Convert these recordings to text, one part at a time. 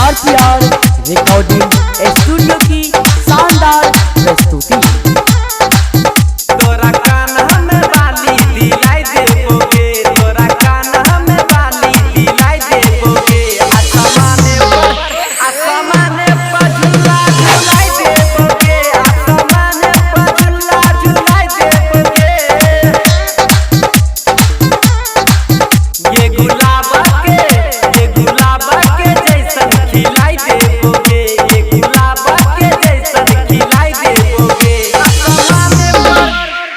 RPR recording studio की शानदार प्रस्तुति। तोरा कान्हा में बाली दिलाई देबोगे, तोरा कान्हा में बाली दिलाई देबोगे, आसमाने पर झूला झुलाई देबोगे, आसमाने पर झूला झुलाई देबोगे। ये गुलाब के जैसन खिलाई देबोगे, ये गुलाब के जैसन खिलाई देबोगे,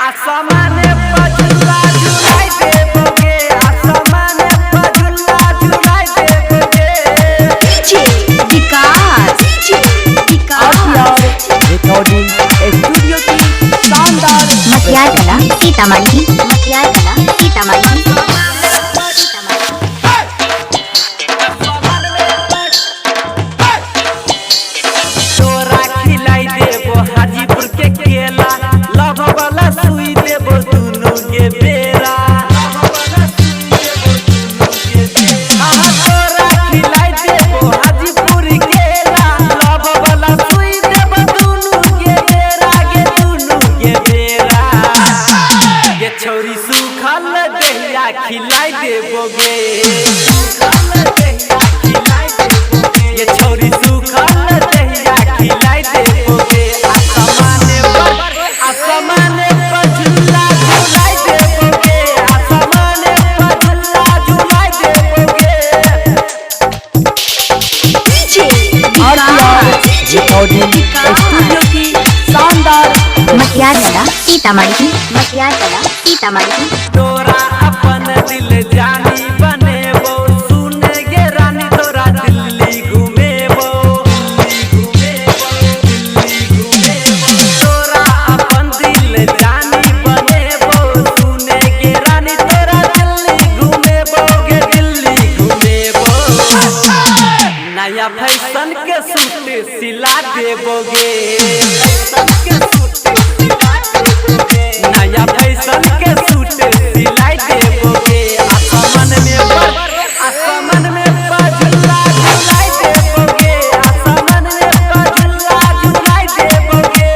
आसमाने पर झूला झुलाई देबोगे, आसमाने पर झूला झुलाई देबोगे। आरपीआर रिकॉर्डिंग स्टूडियो की शानदार मटियार कला सीतामढ़ी, मटियार कला सीतामढ़ी। तोरा खिलाई देबो हाजीपुर के केला, लव वाला सुई देबो दुनू के बेरा। तोरा खिलाई देबो हाजीपुर केला, लव वाला सुई देबो दुनू के बेरा, गे दुनू के बेरा। ये छोरी सुखल दहिया खिलाई देबोगे, ये छोरी सुखल दहिया खिलाई देबोगे, आसमाने पर झूला झुलाई देबोगे, आसमाने पर झूला झुलाई देबोगे। आरपीआर रिकॉर्डिंग स्टूडियो की शानदार मटियार कला सीतामढ़ी, मटियार कला सीतामढ़ी। तोरा अपन दिल जानी बनेबो, सुने गे रानी तोरा दिल्ली घुमेबो, तोरा अपन दिल जानी बनेबो, सुने गे रानी तोरा दिल्ली घुमेबो, गे दिल्ली घुमेबो। नया फैशन के सूट सिला देबोगे, नया फैशन के सूट सिलाई देबोगे, आसमान में पर झूला झुलाई देबोगे, आसमान में पर झूला झुलाई देबोगे।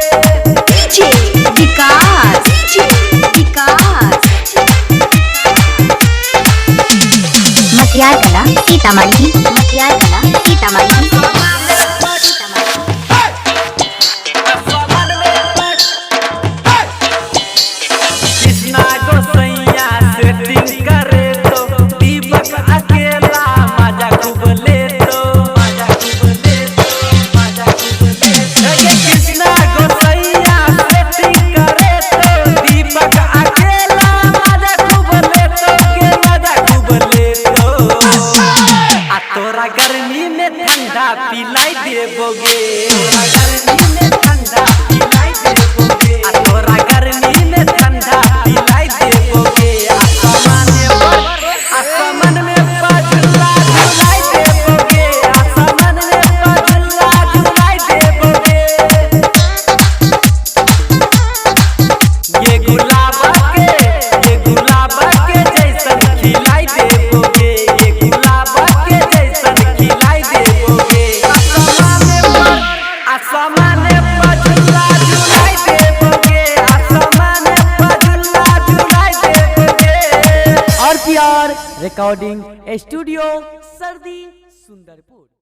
मटियार कला सीतामढ़ी, मटियार कला सीतामढ़ी। कृष्णा गोसैया सेटिंग करे तो दीपक अकेला मजा खूब ले तो, कृष्णा गोसैया सेटिंग करे तो दीपक अकेला मजा खूब ले तो, के मजा खूब ले तो। आ तोरा गर्मी में ठंडा पिलाई देबोगे, आ तोरा गर्मी में ठंडा पिलाई देबोगे, आसमान में पर झूला झुलाई देबोगे, आसमान में पर झूला झुलाई देबोगे। ये गुलाब के जैसन खिलाई देबोगे, ये गुलाब के जैसन खिलाई देबोगे, आसमाने पर झूला झुलाई देबोगे, आसमाने पर झूला झुलाई देबोगे। आरपीआर रिकॉर्डिंग स्टूडियो सर्दी सुंदरपुर।